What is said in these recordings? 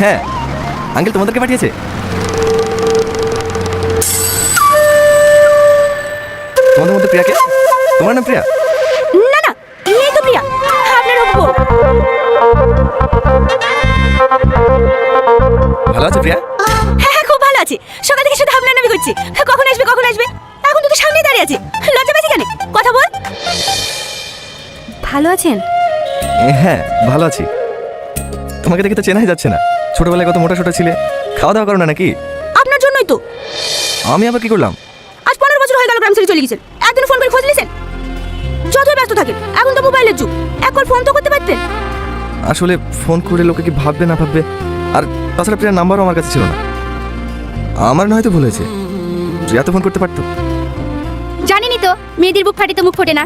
হ্যাঁ আঙ্কেল তোমাদেরকে পাঠিয়েছে। তোমাদের মধ্যে প্রিয়াকে? তোমার নাম প্রিয়া? না না, এই তো প্রিয়া, আপনার হবু। ভালো আছে প্রিয়া? হ্যাঁ হ্যাঁ, খুব ভালো আছি। সকাল থেকে শুধু আপনার নামই করছি, কখন আসবে কখন আসবে। এখন তো সামনেই দাঁড়িয়ে আছে, লজ্জা পাচ্ছি কেন? কথা বল। ভালো আছেন? হ্যাঁ ভালো আছি। তোমাকে দেখে তো চেনাই যাচ্ছে না। ছোটবেলায় কত মোটা সোটা ছিলে, খাওয়া দাওয়া করো না নাকি? আপনার জন্যই তো। আমি আবার কি করলাম? আজ 15 বছর হয়ে গেল গ্রাম ছেড়ে চলে গেছেন, একদিন ফোন করে খোঁজ নিয়েছেন? যতই ব্যস্ত থাকেন, এখন তো মোবাইলের যুগ, এক কল ফোন তো করতে পারতেন। আসলে ফোন করে লোকে কি ভাববে না ভাববে, আর তাছাড়া প্রিয়ার নাম্বারও আমার কাছে ছিল না। আমার নয়তো ভুল হয়েছে, প্রিয়া তো ফোন করতে পারতো। জানিনি তো, মেয়েদের বুক ফাটে তো মুখ ফোটে না।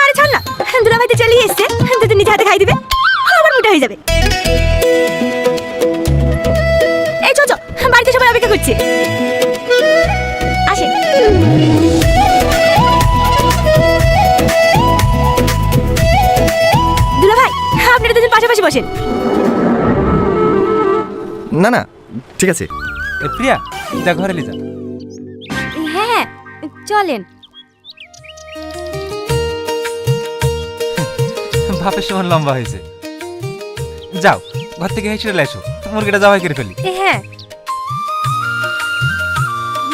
আরে ছাড় না, দুলাভাই তো চালিয়ে এসছে, দুদিন নিজে হাতে খাই দিবে, আবার মোটা হয়ে যাবে। এই চো চো, বাড়িতে সবাই অপেক্ষা করছে, আসেন। দুলাভাই, আপনারা দুজন পাশাপাশি বসেন। না না ঠিক আছে। প্রিয়া যা ঘরে লি যা। হ্যাঁ হ্যাঁ চলেন। বাপের সমান লম্বা হয়েছে। যাও ঘর থেকে হেসে এসো, মুরগিটা জবাই করে ফেলি। হ্যাঁ,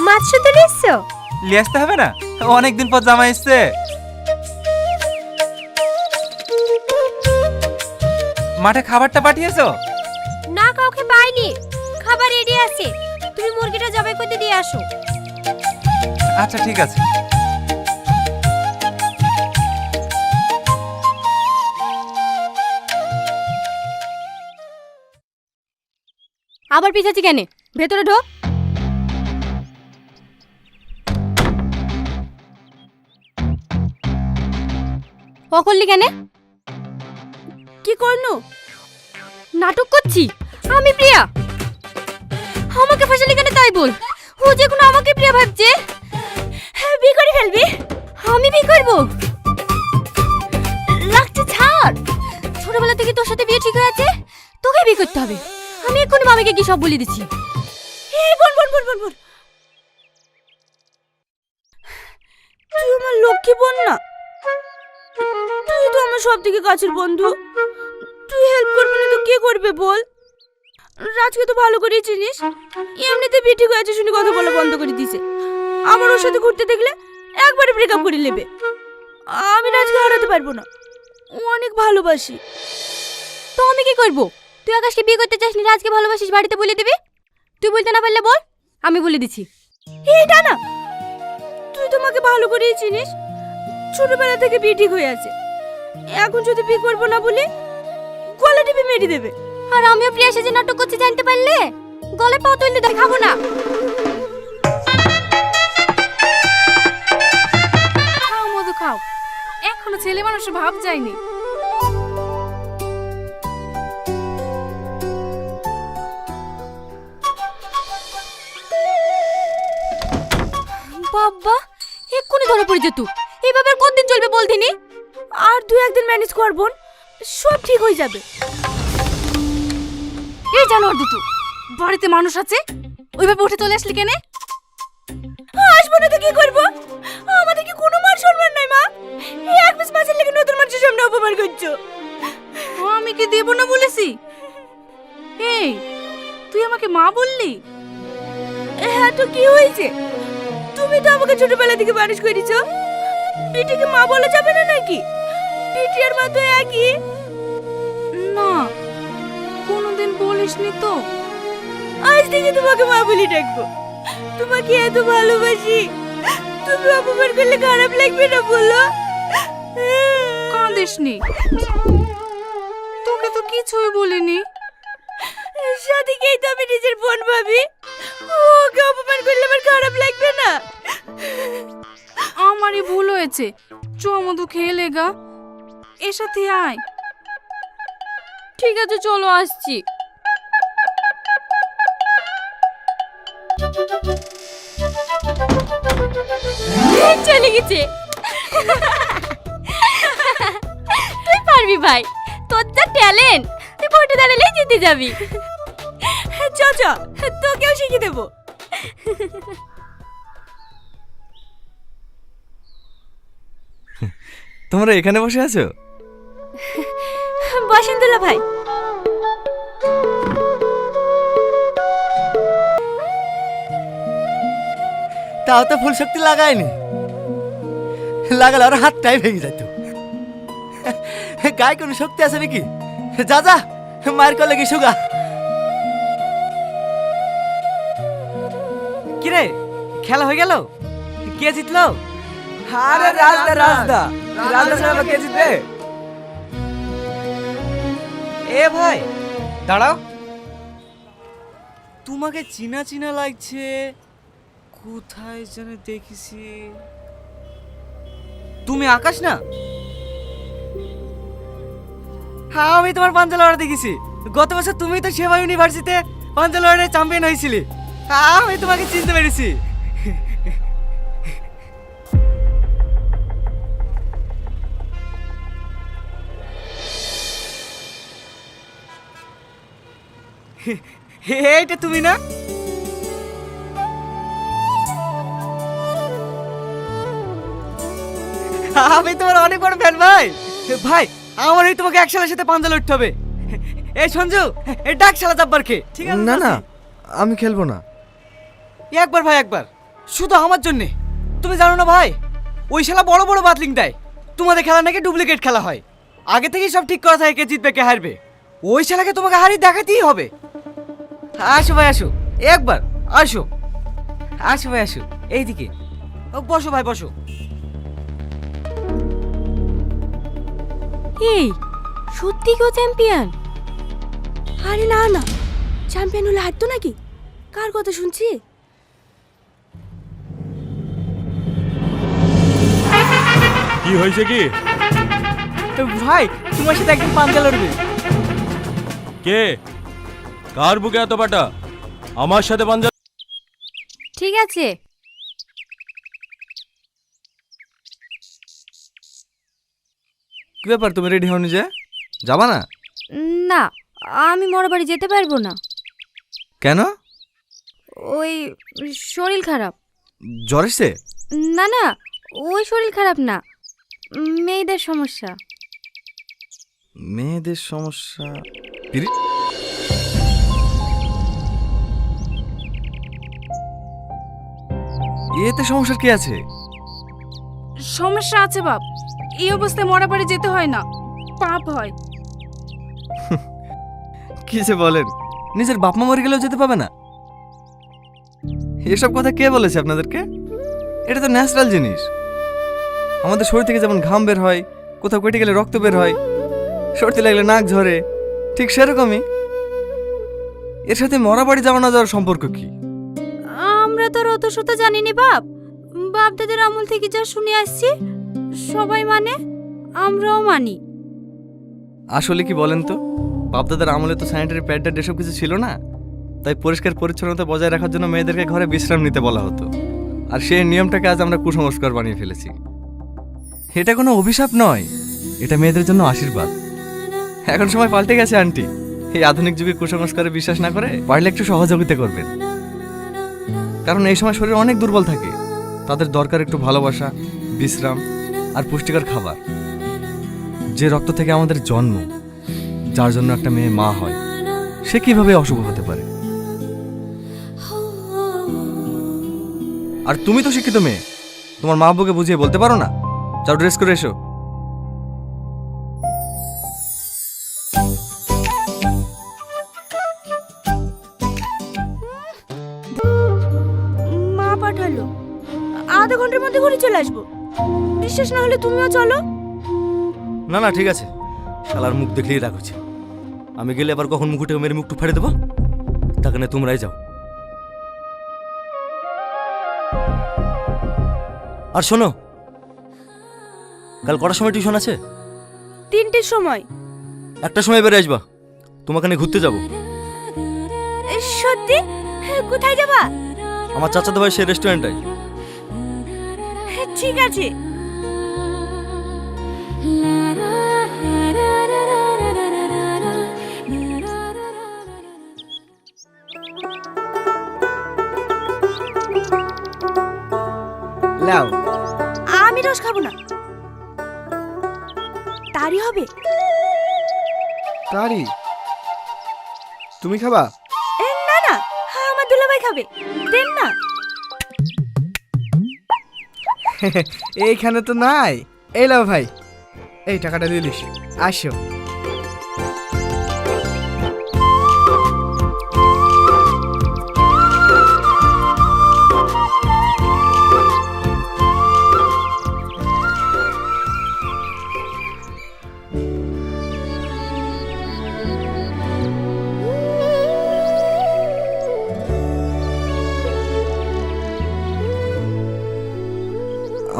মাছ শুধু এসছো? লিয়ে আসতে হবে না, অনেকদিন পর জামাই এসছে। মাঠে খাবারটা পাঠিয়েছো? না, কাউকে পাইনি, খাবার রেডি আছে, তুমি মুরগিটা জবাই করতে দিয়ে আসো। আচ্ছা ঠিক আছে। আবার পিছাচ্ছি কেন? ভেতরে ঢোক। ও করলি কেন? কি করনু? নাটক করছি আমি প্রিয়া। আমাকে ফাঁসালি কেন তাই বল। ও যে কোনো আমাকে প্রিয়া ভাবছে। হ্যাঁ, বিয়ে করে ফেলবি? আমি বিয়ে করবো? লাগছে ছাড়। ছোটবেলা থেকে তোর সাথে বিয়ে ঠিক হয়ে আছে, তোকে বিয়ে করতে হবে। আমি এক্ষুনি মামিকে কি সব বলে দিচ্ছি। এই বোন বোন বোন বোন বোন, তুই আমার লক্ষ্মী বোন না? তুই তো আমার সব থেকে কাছের বন্ধু। তুই হেল্প করবি না তো কে করবে বল? রাজকে তো ভালো করেই চিনিস, এমনিতে বিয়ে ঠিক হয়েছে শুনে কথা বলা বন্ধ করে দিয়েছে। আমার ওর সাথে ঘুরতে দেখলে একবারে ব্রেকআপ করে নেবে। আমি রাজকে হারাতে পারবো না, ও অনেক ভালোবাসি। তো আমি কি করব? তুই আকাশকে বিয়ে করতে চাসনি, রাজকে ভালোবাসিস, বাড়িতে বলে দিবি। তুই বলতে না পারলে বল, আমি বলে দিচ্ছি। এটা না, তুই তোমাকে ভালো করেই চিনিস, ছোটবেলা থেকে বিয়ে ঠিক হয়ে আছে। এখন যদি বিয়ে করবো না বলে গলা টিপে মেরে দেবে। আর আমিও প্রিয়া সেজে নাটক করতে জানতে পারলে গলে পাও তুললে দেখাবো না। খাও মধু খাও, এখনো ছেলে মানুষের ভাব যায়নি। বাবা, এক্ষুনি ধরে পড়ে যেত। এইভাবে আর কতদিন চলবে বল দিনি? আর দুই একদিন ম্যানেজ করব, সব ঠিক হয়ে যাবে। এই জানোয়ার দুটো, বাড়িতে মানুষ আছে, ওইভাবে উঠে চলে আসলি কেন? আসবো না তো কি করবো? আমাদের কি কোনো মান সম্মান নাই মা? এই এক পিস মাছের লেগে নতুন মানুষের সামনে অপমান করছো। আমি কি দেব না বলেছি? এই তুই আমাকে মা বললি? হ্যাঁ তো কি হয়েছে? তুমি তো আমাকে ছোটবেলা থেকে মানুষ করেছো, বিটিকে মা বলা যাবে না নাকি? বিটি আর মা তো একই। না, কোনোদিন বলিসনি তো। আজ থেকে তোমাকে মা বলে ডাকবো। তোমাকে এত ভালোবাসি, তুমি অপমান করলে খারাপ লাগবে না বলো? কাঁদিসনি, তোকে তো কিছুই বলিনি। সাথীকেই তো আমি নিজের বোন ভাবি, ওকে অপমান করলে আমার খারাপ লাগবে না? আমারই ভুল হয়েছে। চ মধু খেয়ে লেগা, এর সাথে আয়। ঠিক আছে চলো, আসছি। চলে গেছে। তুই পারবি ভাই, তোর যা ট্যালেন্ট, তুই ভোটে দাঁড়ালেই জিতে যাবি। চ তোকেও শিখিয়ে দেবো। তোমরা এখানে বসে আছো? বসেন দুলা ভাই। তাও তো ফুল শক্তি লাগায়নি, লাগালে আর হাতটাই ভেঙে যেত। গায়ে কোনো শক্তি আছে নাকি? যা যা, মায়ের কলে গিয়ে শুগা। কিরে, খেলা হয়ে গেল? কে জিতলো? আরে রাজদা রাজদা রাজদা ছাড়া কে জিতবে? এ ভাই দাঁড়াও, তোমাকে চিনা চিনা লাগছে, কোথায় যেন দেখেছি। তুমি আকাশ না? হ্যাঁ, আমি তোমার পাঞ্জা লড়া দেখেছি। গত বছর তুমি তো সেবা ইউনিভার্সিটিতে পাঞ্জা লড়াই চ্যাম্পিয়ন হয়েছিলে। আমি তোমাকে চিনতে পেরেছি। এইটা তুমি না? আমি তোমার অনেক বড় ফ্যান ভাই। ভাই, আমার এই তোমাকে এক শালার সাথে পাঞ্জা লড়তে হবে। এই সঞ্জু, এই ডাক শালা জাব্বারকে। ঠিক আছে? না না, আমি খেলবো না। একবার ভাই, একবার শুধু আমার জন্য। তুমি জানো না ভাই, ওই শালা বড় বড় বাতলিং দেয়। তোমাদের খেলা নাকি ডুপ্লিকেট খেলা হয়। আগে থেকেই সব ঠিক করা থাকে কে জিতবে কে হারবে। ওই শালাকে তোমাকে হারিয়ে দেখাতেই হবে। আসো ভাই আসো, একবার আসো। আসো ভাই আসো, এইদিকে বসো ভাই বসো। এই সত্যি কেউ চ্যাম্পিয়ন? আরে না না, চ্যাম্পিয়ন হলে হারতো নাকি? কার কথা শুনছি? কি হয়েছে কি? ভাই, তোমার সাথে একদিন পাঞ্জা লড়বে। কে? কার বুকে এত পাটা? আমার সাথে পাঞ্জা? ঠিক আছে। কি ব্যাপার, তুমি রেডি হওনি যে? যাবা না? না, আমি মরা বাড়ি যেতে পারবো না। কেন? ওই শরীর খারাপ। জ্বর এসছে? না না, ওই শরীর খারাপ না, মেয়েদের সমস্যা। মেয়েদের সমস্যা? এতে সমস্যার কি আছে? সমস্যা আছে বাপ, এই অবস্থায় মরা বাড়ি যেতে হয় না, পাপ হয়। কি যে বলেন, নিজের বাপ মা মরে গেলেও যেতে পাবে না? এসব কথা কে বলেছে আপনাদেরকে? এটা তো ন্যাচারাল জিনিস। আমাদের শরীর থেকে যেমন ঘাম বের হয়, কোথাও কেটে গেলে রক্ত বের হয়, সর্দি লাগলে নাক ঝরে, ঠিক সেরকমই এর সাথে মরা বাড়ি যাওয়া না যাওয়ার সম্পর্ক কি? আমরা তো আর অত শত জানিনি বাপ। বাপ দাদের আমল থেকে যা শুনে আসছি সবাই মানে, আমরাও মানি। আসলে কি বলেন তো, বাপদাদার আমলে তো স্যানিটারি প্যাড এসব কিছু ছিল না, তাই পরিষ্কার পরিচ্ছন্নতা বজায় রাখার জন্য মেয়েদেরকে ঘরে বিশ্রাম নিতে বলা হতো। আর সেই নিয়মটাকে আজ আমরা কুসংস্কার বানিয়ে ফেলেছি। এটা কোনো অভিশাপ নয়, এটা মেয়েদের জন্য আশীর্বাদ। এখন সময় পাল্টে গেছে আন্টি। এই আধুনিক যুগে কুসংস্কারে বিশ্বাস না করে পারলে একটু সহযোগিতা করবেন, কারণ এই সময় শরীর অনেক দুর্বল থাকে। তাদের দরকার একটু ভালোবাসা, বিশ্রাম আর পুষ্টিকর খাবার। যে রক্ত থেকে আমাদের জন্ম, যার জন্য একটা মেয়ে মা হয়, সে কিভাবে অশুভ হতে পারে? আর তুমি তো শিক্ষিত মেয়ে, তোমার মা বাবুকে বুঝিয়ে বলতে পারো না? যাও ড্রেস করে এসো। মা পাঠালো, আধা ঘন্টার মধ্যে ঘুরে চলে আসবো। বিশ্বাস না হলে তুমিও চলো। না না, ঠিক আছে, শালার মুখ দেখলেই রাগ হচ্ছে। আমি গেলে আবার কখন মুকুটে মেরে মুখটু ফাড়ে দেবো, তাকে না তোমরাই যাও। আর শোনো, কাল কটার সময় টিউশন আছে? 3টের সময়। একটা সময় বেড়ে আসবা, তোমাকে নিয়ে ঘুরতে যাবো। সত্যি? কোথায় যাবা? আমার চাচাতো ভাই সেই রেস্টুরেন্টটাই। ঠিক আছে। লাও। আমি রস খাবো না। তারই হবে। তারি তুমি খাবা? না না, আমার দুলাভাই খাবে, দেন না। এইখানে তো নাই। এই লাও ভাই, এই টাকাটা দিলিস। আসো।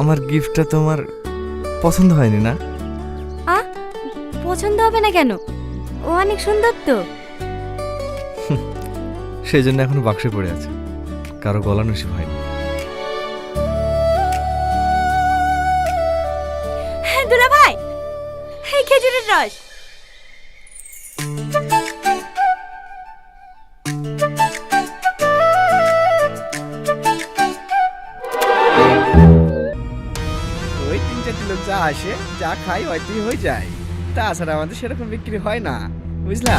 আমার গিফটটা তোমার পছন্দ হয়নি না? পছন্দ হবে না কেন? ও অনেক সুন্দর তো। সেই জন্য এখনো বাক্সে পড়ে আছে, কারো গলা নসিব হয়নি। হ্যাঁ দুলাভাই, এই খেজুরের রস। ওই 3-4টি লোক যা আসে যা খাই হয়তোই হয়ে যায়, তাছাড়া আমাদের সেরকম বিক্রি হয় না, বুঝলা?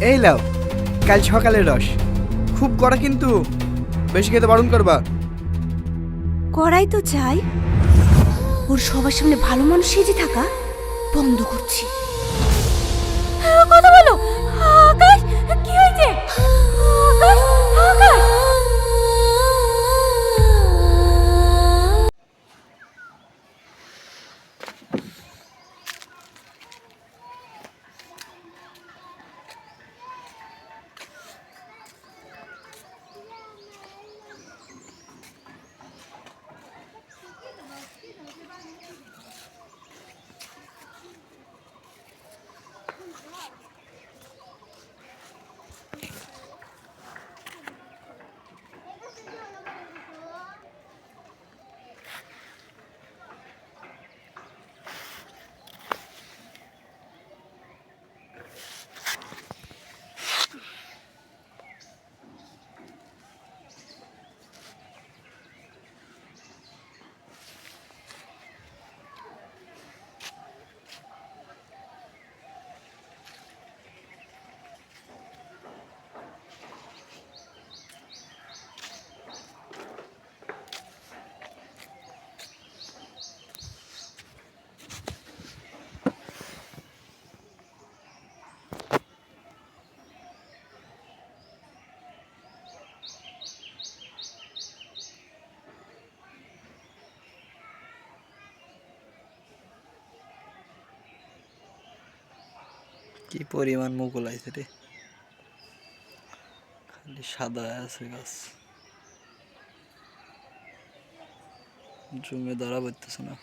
এই লাও, কাল সকালের রস। খুব কড়া কিন্তু, বেশি খেতে বারণ করবা। করাই তো চাই, ওর সবার সামনে ভালো মানুষ সেজে থাকা বন্ধ করছি। কথা বলো। আকাশ, কি হয়েছে? আকাশ, আকাশ। কি পরিমাণ মুকুল আইছে রে, খালি সাদা আছে গাছ, জমে দাঁড়া পড়তেছে না।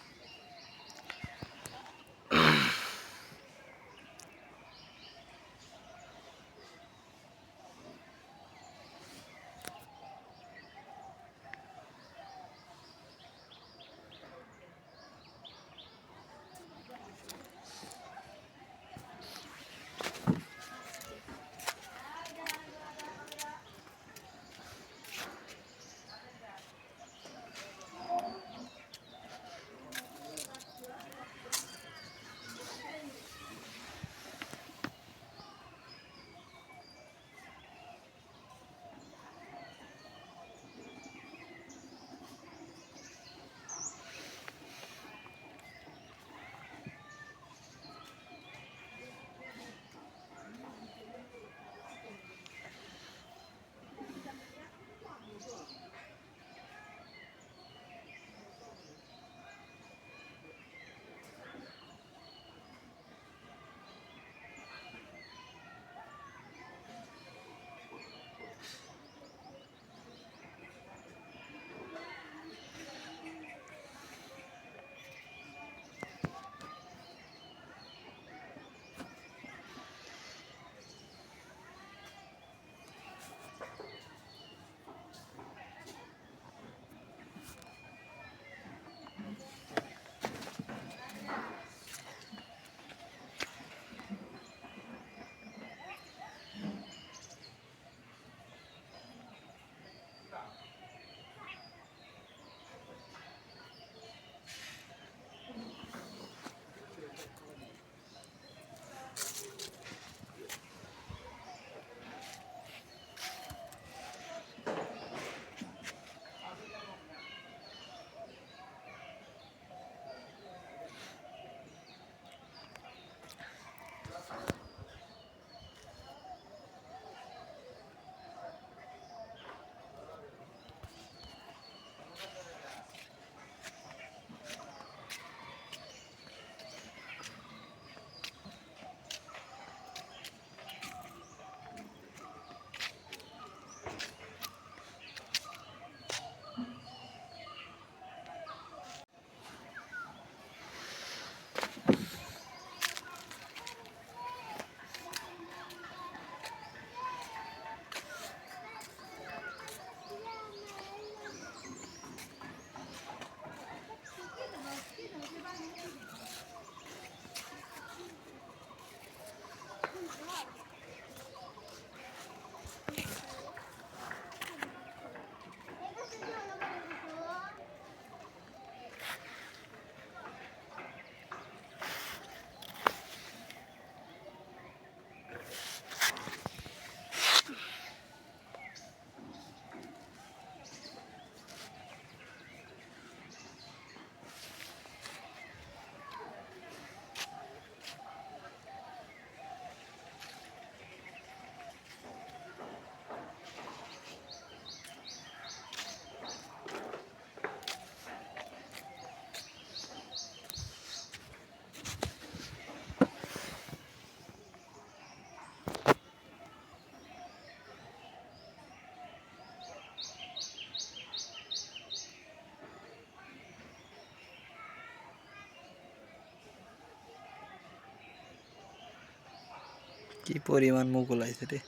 কি পরিমাণ মুকুল আইছে রে,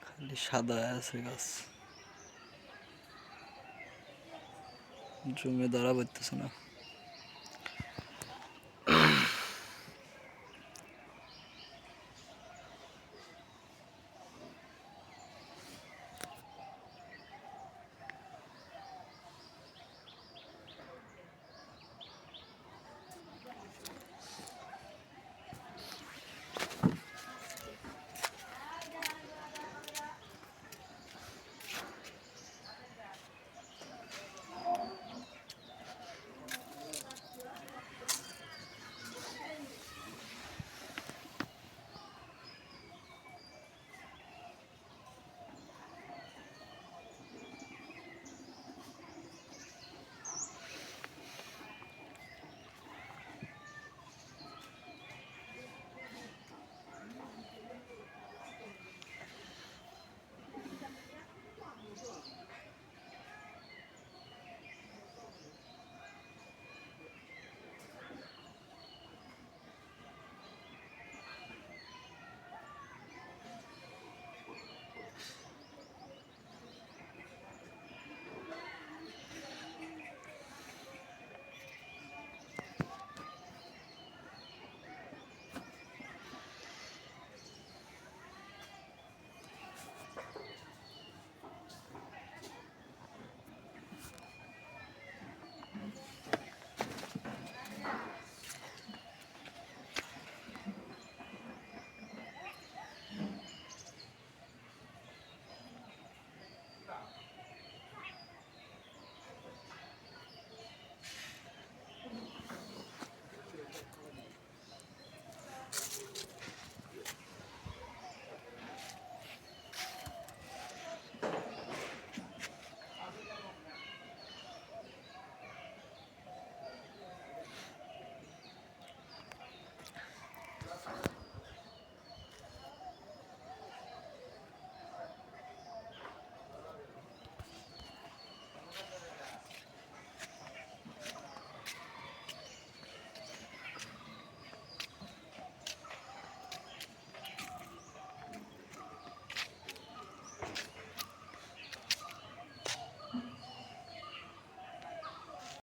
খালি সাদা আছে গাছ, জমে ধরা পড়তেছে না।